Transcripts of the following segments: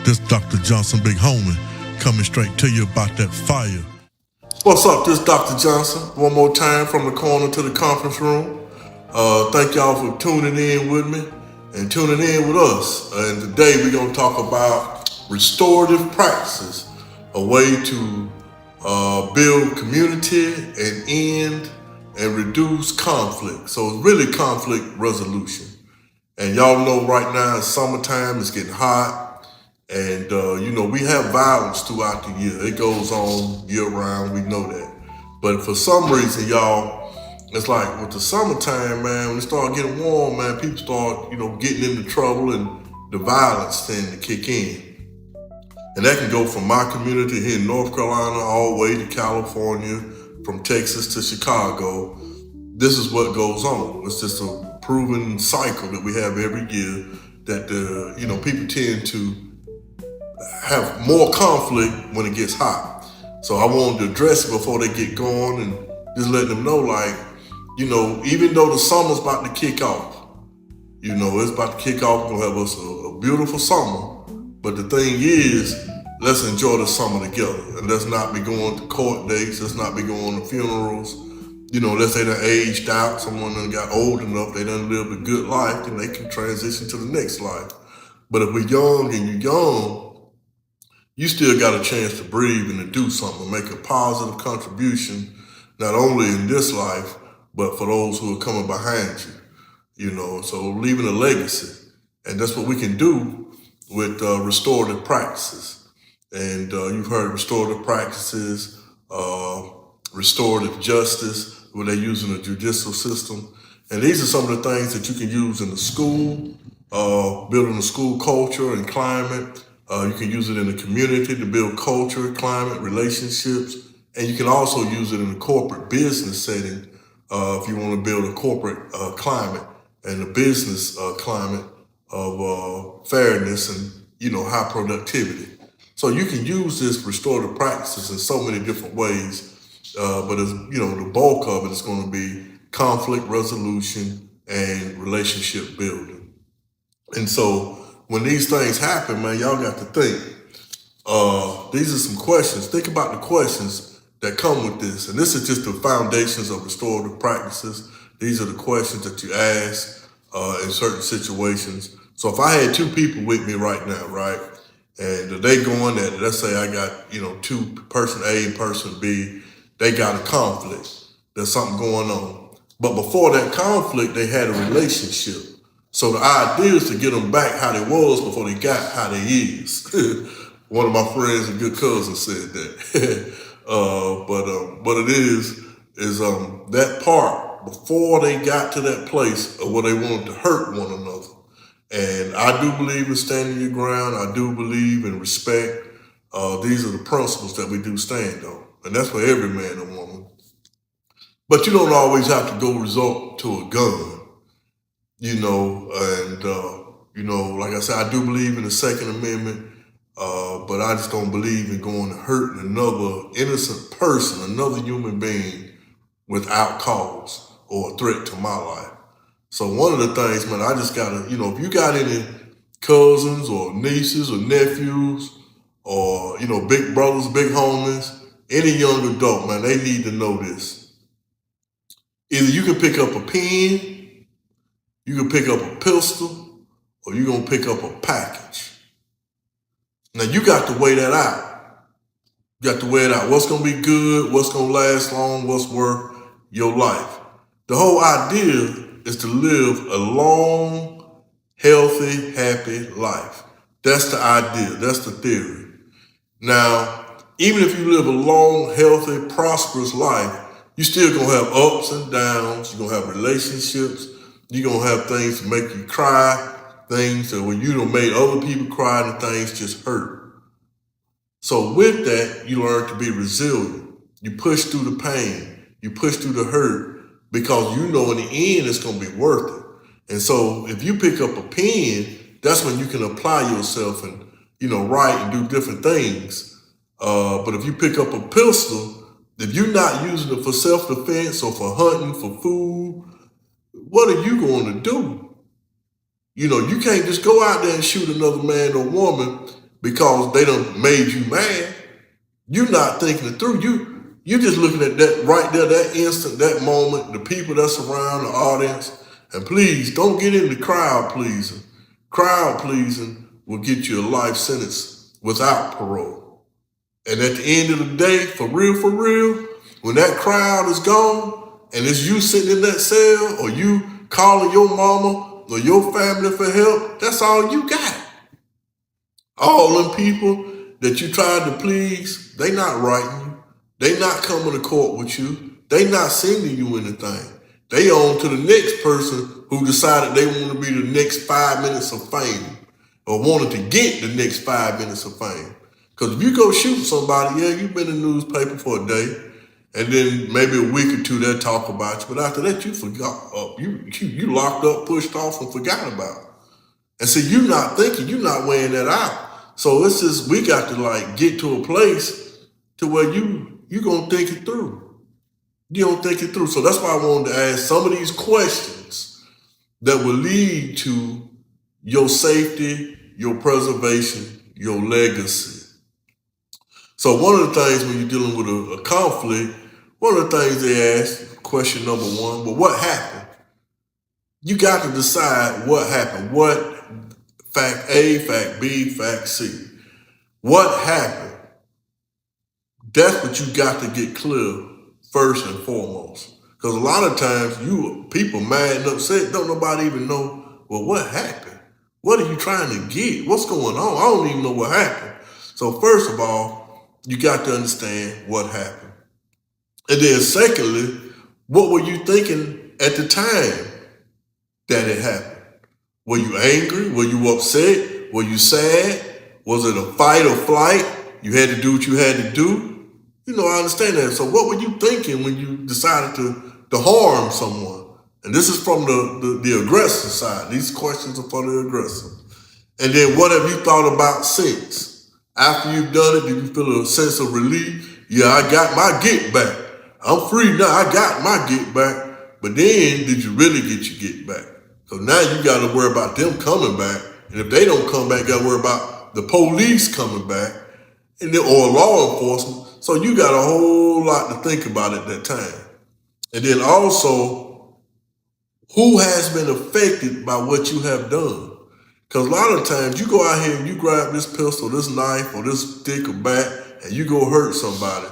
This Dr. Johnson, big homie, coming straight to you about that fire. What's up? This is Dr. Johnson. One more time from the corner to the conference room. Thank y'all for tuning in with me and tuning in with us. And today we're going to talk about restorative practices, a way to build community and end and reduce conflict. So it's really conflict resolution. And y'all know right now it's summertime, it's getting hot. And, we have violence throughout the year. It goes on year round, we know that. But for some reason, y'all, it's like with the summertime, man, when it start getting warm, man, people start, getting into trouble and the violence tend to kick in. And that can go from my community here in North Carolina all the way to California, from Texas to Chicago. This is what goes on. It's just a proven cycle that we have every year that, people tend to have more conflict when it gets hot. So I wanted to address it before they get going and just let them know, even though the summer's about to kick off, it's about to kick off, we're gonna have us a beautiful summer. But the thing is, let's enjoy the summer together. And let's not be going to court dates, let's not be going to funerals. Unless they done aged out, someone done got old enough, they done lived a good life, then they can transition to the next life. But if we're young and you're young, you still got a chance to breathe and to do something, make a positive contribution, not only in this life, but for those who are coming behind you, so leaving a legacy. And that's what we can do with restorative practices. And you've heard restorative practices, restorative justice, where they're using the judicial system. And these are some of the things that you can use in the school, building a school culture and climate. You can use it in the community to build culture, climate, relationships, and you can also use it in a corporate business setting if you want to build a corporate climate and a business climate of fairness and high productivity. So you can use this restorative practices in so many different ways, but as the bulk of it is going to be conflict resolution and relationship building. And so when these things happen, man, y'all got to think. These are some questions. Think about the questions that come with this. And this is just the foundations of restorative practices. These are the questions that you ask in certain situations. So if I had two people with me right now, right, and they going at it, let's say I got, two, person A and person B, they got a conflict. There's something going on. But before that conflict, they had a relationship. So the idea is to get them back how they was before they got how they is. One of my friends and good cousins said that. But it is that part before they got to that place of where they wanted to hurt one another. And I do believe in standing your ground. I do believe in respect. These are the principles that we do stand on. And that's for every man and woman. But you don't always have to go resort to a gun. Like I said, I do believe in the Second Amendment, but I just don't believe in going to hurting another innocent person, another human being without cause or a threat to my life. So one of the things, man, I just gotta, if you got any cousins or nieces or nephews or, big brothers, big homies, any young adult, man, they need to know this. Either you can pick up a pen, you can pick up a pistol, or you're going to pick up a package. Now, you got to weigh that out. You got to weigh it out. What's going to be good? What's going to last long? What's worth your life? The whole idea is to live a long, healthy, happy life. That's the idea. That's the theory. Now, even if you live a long, healthy, prosperous life, you're still going to have ups and downs. You're going to have relationships. You're going to have things to make you cry, things that when you done made other people cry and things just hurt. So with that, you learn to be resilient. You push through the pain. You push through the hurt because in the end it's going to be worth it. And so if you pick up a pen, that's when you can apply yourself and, write and do different things. But if you pick up a pistol, if you're not using it for self-defense or for hunting, for food, what are you going to do? You can't just go out there and shoot another man or woman because they done made you mad. You're not thinking it through. You just looking at that right there, that instant, that moment, the people that's around, the audience. And please don't get into crowd pleasing. Crowd pleasing will get you a life sentence without parole. And at the end of the day, for real, when that crowd is gone and it's you sitting in that cell or you calling your mama or your family for help, that's all you got. All them people that you tried to please, they not writing you. They not coming to court with you. They not sending you anything. They on to the next person who decided they want to be the next 5 minutes of fame or wanted to get the next 5 minutes of fame. Because if you go shoot somebody, yeah, you've been in the newspaper for a day, and then maybe a week or two they'll talk about you. But after that, you forgot. You locked up, pushed off, and forgot about it. And see, you're not thinking, you're not weighing that out. So it's just, we got to like get to a place to where you gonna think it through. You don't think it through. So that's why I wanted to ask some of these questions that will lead to your safety, your preservation, your legacy. So one of the things when you're dealing with a conflict, one of the things they ask, question number one, but what happened? You got to decide what happened. What, fact A, fact B, fact C. What happened? That's what you got to get clear first and foremost. Because a lot of times people mad and upset, don't nobody even know, well, what happened? What are you trying to get? What's going on? I don't even know what happened. So first of all, you got to understand what happened. And then secondly, what were you thinking at the time that it happened? Were you angry? Were you upset? Were you sad? Was it a fight or flight? You had to do what you had to do? You know, I understand that. So what were you thinking when you decided to harm someone? And this is from the aggressor side. These questions are for the aggressor. And then what have you thought about since? After you've done it, did you feel a sense of relief? Yeah, I got my get back. I'm free now. I got my get back. But then, did you really get your get back? So now you got to worry about them coming back. And if they don't come back, you got to worry about the police coming back and then, or law enforcement. So you got a whole lot to think about at that time. And then also, who has been affected by what you have done? Because a lot of times you go out here and you grab this pistol, this knife, or this stick or bat, and you go hurt somebody.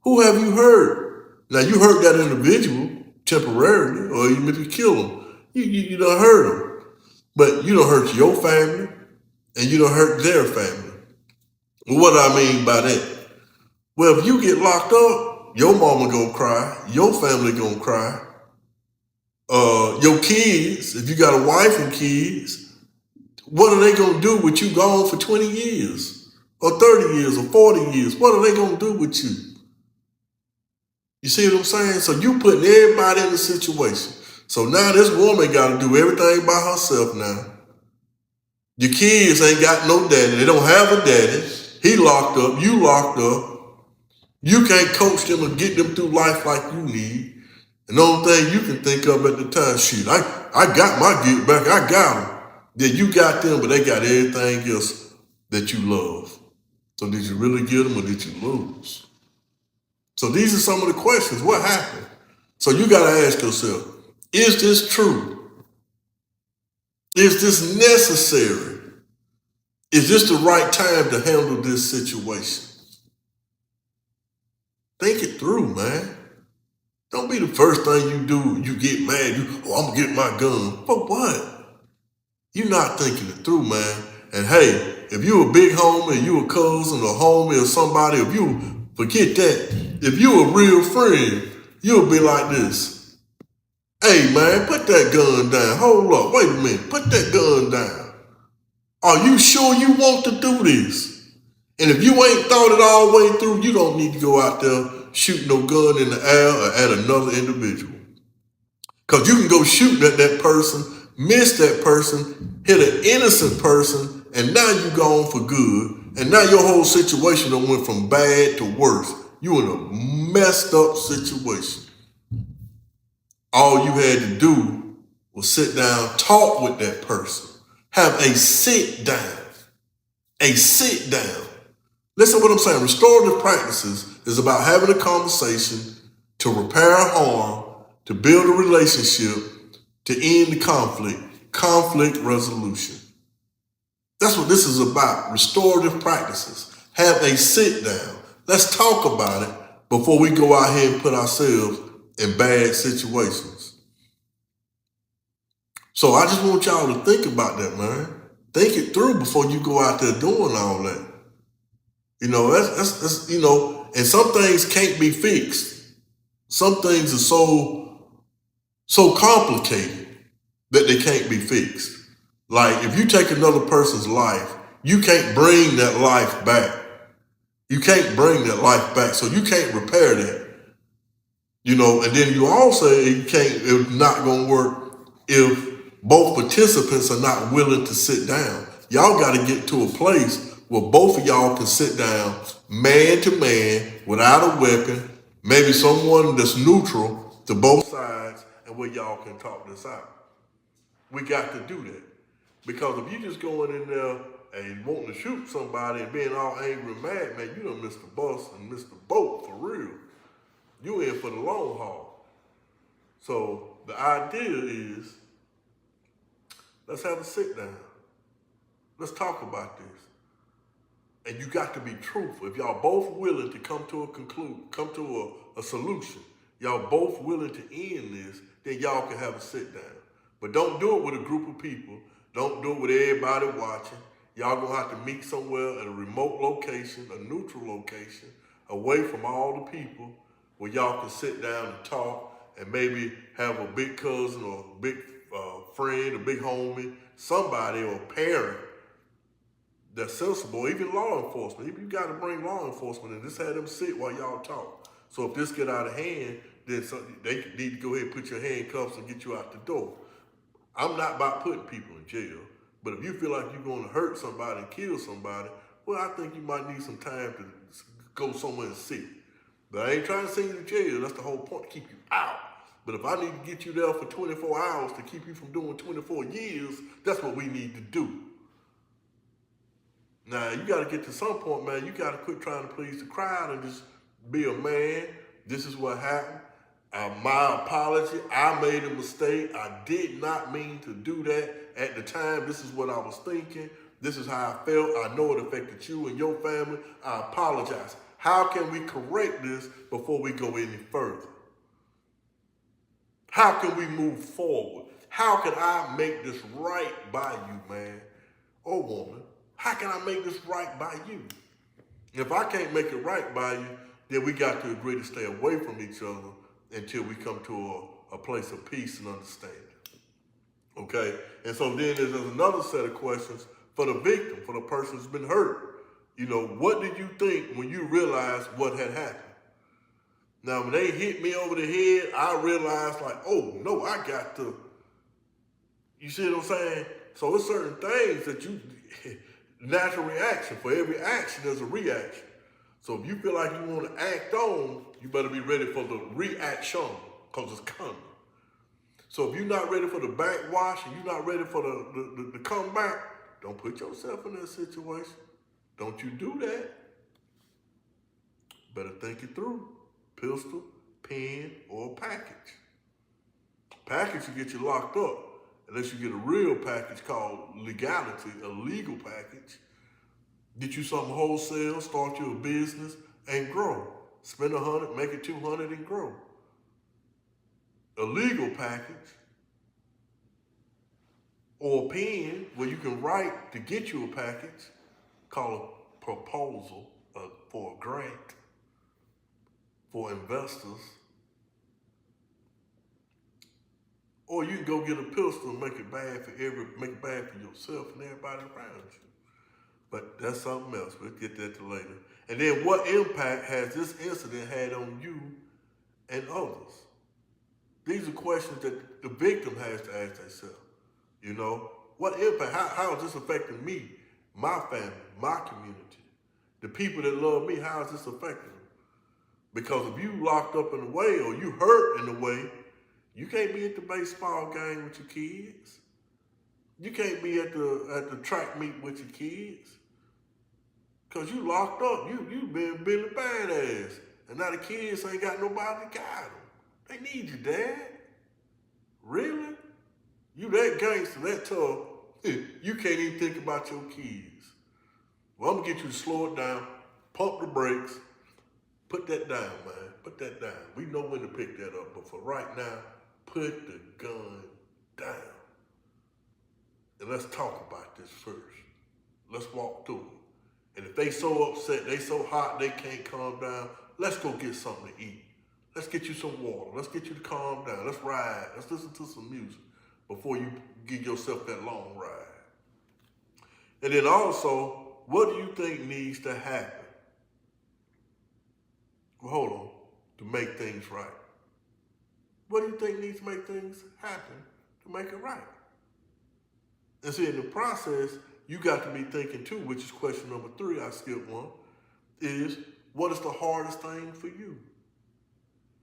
Who have you hurt? Now you hurt that individual temporarily, or even if you kill them, you don't hurt them. But you don't hurt your family, and you don't hurt their family. What do I mean by that? Well, if you get locked up, your mama gonna cry, your family gonna cry. Your kids, if you got a wife and kids, what are they gonna do with you gone for 20 years? Or 30 years or 40 years? What are they gonna do with you? You see what I'm saying? So you putting everybody in a situation. So now this woman got to do everything by herself now. Your kids ain't got no daddy. They don't have a daddy. He locked up. You locked up. You can't coach them and get them through life like you need. And the only thing you can think of at the time, shit, I got my get back. I got them. Yeah, you got them, but they got everything else that you love. So did you really get them or did you lose? So these are some of the questions. What happened? So you got to ask yourself, is this true? Is this necessary? Is this the right time to handle this situation? Think it through, man. Don't be the first thing you do, you get mad, I'm going to get my gun. For what? You're not thinking it through, man. And hey, if you a big homie, you a cousin or homie or somebody, if you forget that, if you a real friend, you'll be like this. Hey, man, put that gun down. Hold up. Wait a minute. Put that gun down. Are you sure you want to do this? And if you ain't thought it all the way through, you don't need to go out there shooting no gun in the air or at another individual. Because you can go shooting at that person, miss that person, hit an innocent person, and now you gone for good. And now your whole situation done went from bad to worse. You in a messed up situation. All you had to do was sit down, talk with that person, have a sit down, a sit down. Listen to what I'm saying. Restorative practices is about having a conversation to repair harm, to build a relationship, to end the conflict resolution. That's what this is about. Restorative practices. Have a sit down. Let's talk about it before we go out here and put ourselves in bad situations. So I just want y'all to think about that, man. Think it through before you go out there doing all that. You know, that's and some things can't be fixed. Some things are so complicated that they can't be fixed. Like if you take another person's life, you can't bring that life back. You can't bring that life back, so you can't repair that. You know, and then you also it's not gonna work if both participants are not willing to sit down. Y'all gotta get to a place where both of y'all can sit down man to man without a weapon, maybe someone that's neutral to both sides, and where y'all can talk this out. We got to do that. Because if you just going in there and wanting to shoot somebody and being all angry and mad, man, you done missed the bus and missed the boat for real. You in for the long haul. So the idea is, let's have a sit down. Let's talk about this. And you got to be truthful. If y'all both willing to come to a solution, y'all both willing to end this, then y'all can have a sit down. But don't do it with a group of people. Don't do it with everybody watching. Y'all gonna have to meet somewhere at a remote location, a neutral location, away from all the people, where y'all can sit down and talk and maybe have a big cousin or a big friend, a big homie, somebody or a parent that's sensible, even law enforcement. Even you got to bring law enforcement and just have them sit while y'all talk. So if this get out of hand, then they need to go ahead and put your handcuffs and get you out the door. I'm not about putting people in jail, but if you feel like you're going to hurt somebody and kill somebody, well, I think you might need some time to go somewhere and sit. But I ain't trying to send you to jail. That's the whole point, to keep you out. But if I need to get you there for 24 hours to keep you from doing 24 years, that's what we need to do. Now, you got to get to some point, man, you got to quit trying to please the crowd and just be a man. This is what happened. My apology. I made a mistake. I did not mean to do that at the time. This is what I was thinking. This is how I felt. I know it affected you and your family. I apologize. How can we correct this before we go any further? How can we move forward? How can I make this right by you, man or woman? How can I make this right by you? If I can't make it right by you, then we got to agree to stay away from each other until we come to a place of peace and understanding. Okay? And so then there's another set of questions for the victim, for the person who's been hurt. You know, what did you think when you realized what had happened? Now, when they hit me over the head, I realized like, oh, no, I got to, you see what I'm saying? So it's certain things that you, natural reaction. For every action, there's a reaction. So if you feel like you want to act on, you better be ready for the reaction, because it's coming. So if you're not ready for the backwash and you're not ready for the comeback, don't put yourself in that situation. Don't you do that. Better think it through. Pistol, pen, or a package. Package will get you locked up, unless you get a real package called legality, a legal package. Get you something wholesale, start you a business, and grow. Spend 100, make it 200, and grow. A legal package, or a pen where you can write to get you a package, called a proposal for a grant for investors. Or you can go get a pistol and make it bad for yourself and everybody around you. But that's something else. We'll get that to later. And then what impact has this incident had on you and others? These are questions that the victim has to ask themselves. You know, what impact, how is this affecting me, my family, my community, the people that love me, how is this affecting them? Because if you locked up in a way or you hurt in a way, you can't be at the baseball game with your kids. You can't be at the track meet with your kids. Cause you locked up. You been Billy Badass. And now the kids ain't got nobody to guide them. They need you, Dad. Really? You that gangster, that tough, you can't even think about your kids. Well, I'm gonna get you to slow it down, pump the brakes, put that down, man. Put that down. We know when to pick that up, but for right now, put the gun down. And let's talk about this first. Let's walk through it. And if they so upset, they so hot, they can't calm down, let's go get something to eat. Let's get you some water. Let's get you to calm down. Let's ride. Let's listen to some music before you give yourself that long ride. And then also, what do you think needs to happen? Well, hold on, to make things right. What do you think needs to make things happen to make it right? And see, in the process, you got to be thinking too, which is question number 3, I skipped one, is what is the hardest thing for you?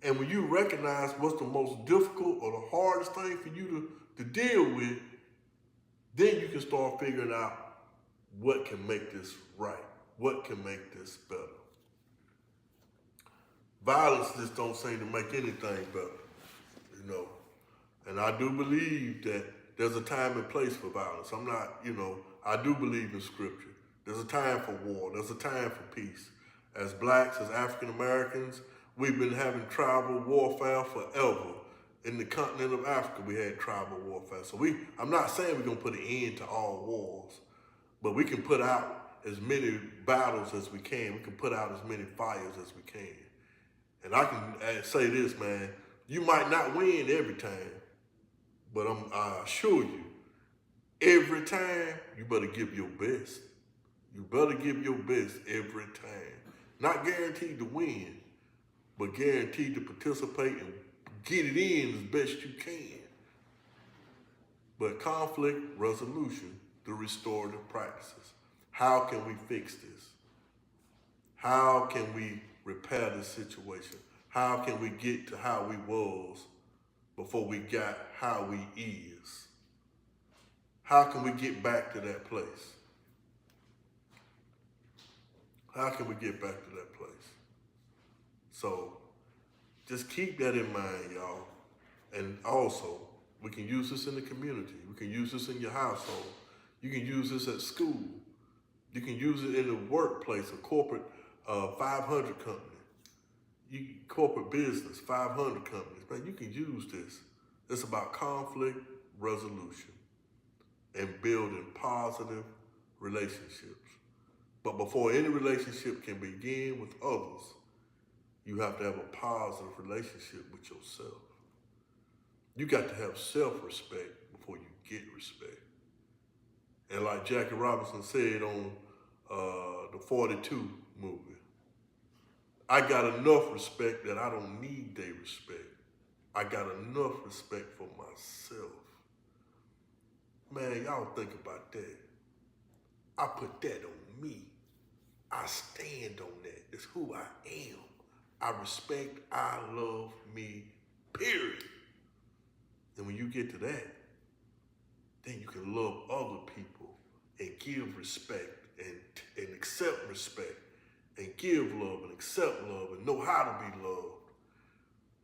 And when you recognize what's the most difficult or the hardest thing for you to deal with, then you can start figuring out what can make this right, what can make this better. Violence just don't seem to make anything better, you know. And I do believe that there's a time and place for violence. I'm not, I do believe in scripture. There's a time for war. There's a time for peace. As blacks, as African Americans, we've been having tribal warfare forever. In the continent of Africa, we had tribal warfare. So I'm not saying we're gonna put an end to all wars, but we can put out as many battles as we can. We can put out as many fires as we can. And I can say this, man, you might not win every time, but I assure you, every time, you better give your best. You better give your best every time. Not guaranteed to win, but guaranteed to participate and get it in as best you can. But conflict resolution through restorative practices. How can we fix this? How can we repair this situation? How can we get to how we was before we got how we is? How can we get back to that place? How can we get back to that place? So just keep that in mind, y'all. And also, we can use this in the community. We can use this in your household. You can use this at school. You can use it in the workplace, a corporate 500 company. Corporate business, 500 companies. Man, you can use this. It's about conflict resolution and building positive relationships. But before any relationship can begin with others, you have to have a positive relationship with yourself. You got to have self-respect before you get respect. And like Jackie Robinson said on the 42 movie, I got enough respect that I don't need their respect. I got enough respect for myself. Man, y'all think about that. I put that on me. I stand on that. It's who I am. I respect, I love me, period. And when you get to that, then you can love other people and give respect and accept respect and give love and accept love and know how to be loved.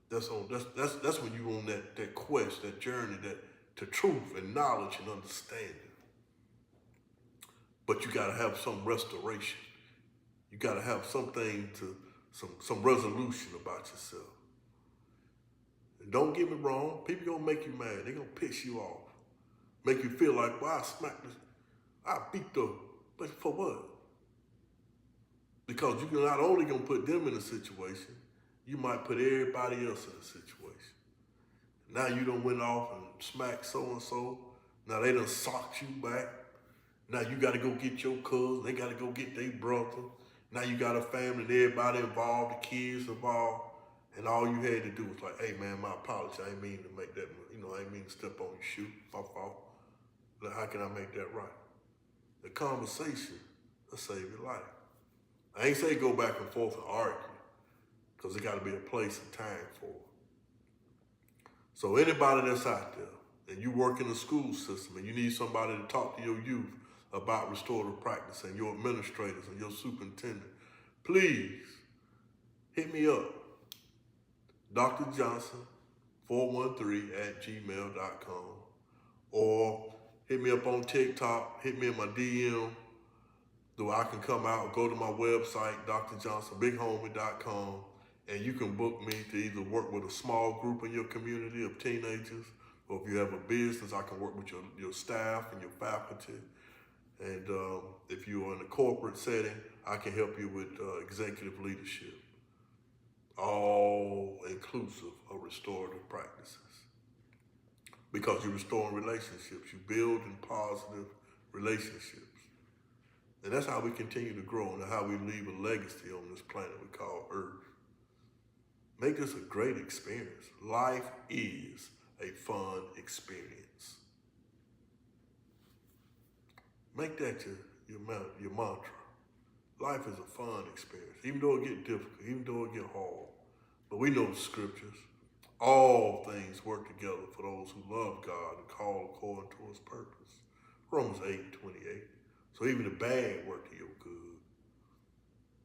That's when you're on that quest, that journey to truth and knowledge and understanding. But you gotta have some restoration. You gotta have something some resolution about yourself. And don't get me wrong, people gonna make you mad. They gonna piss you off. Make you feel like, well, I smacked this, I beat them. But for what? Because you're not only gonna put them in a situation, you might put everybody else in a situation. Now you done went off and smacked so-and-so. Now they done socked you back. Now you gotta go get your cousin. They gotta go get their brother. Now you got a family and everybody involved, the kids involved. And all you had to do was like, hey man, my apology. I ain't mean to make that, I ain't mean to step on your shoe. My fault. But how can I make that right? The conversation will save your life. I ain't say go back and forth and argue, because there got to be a place and time for it. So anybody that's out there, and you work in the school system, and you need somebody to talk to your youth, about restorative practice and your administrators and your superintendent, please hit me up, Dr. Johnson 413@gmail.com, or hit me up on TikTok, hit me in my DM, though I can come out, go to my website, drjohnsonbighomie.com, and you can book me to either work with a small group in your community of teenagers, or if you have a business, I can work with your staff and your faculty. And if you are in a corporate setting, I can help you with executive leadership, all inclusive of restorative practices. Because you're restoring relationships, you're building positive relationships. And that's how we continue to grow and how we leave a legacy on this planet we call Earth. Make this a great experience. Life is a fun experience. Make that your mantra. Life is a fun experience, even though it get difficult, even though it get hard. But we know the scriptures. All things work together for those who love God and call according to his purpose. Romans 8:28. So even the bad work to your good.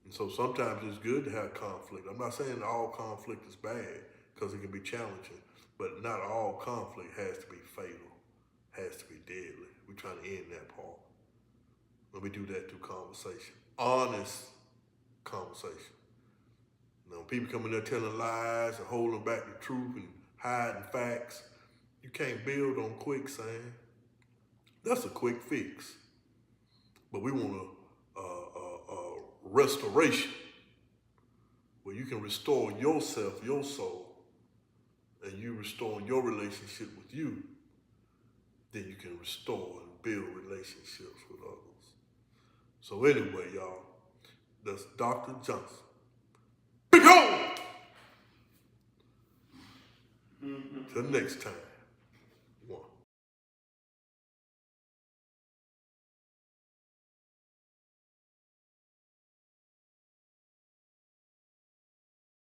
And so sometimes it's good to have conflict. I'm not saying that all conflict is bad, because it can be challenging, but not all conflict has to be fatal, has to be deadly. We're trying to end that part. And we do that through conversation, honest conversation. Now, people come in there telling lies and holding back the truth and hiding facts, you can't build on quicksand. That's a quick fix. But we want a restoration where you can restore yourself, your soul, and you restoring your relationship with you. Then you can restore and build relationships with others. So anyway, y'all, that's Dr. Johnson. Big home! Till next time.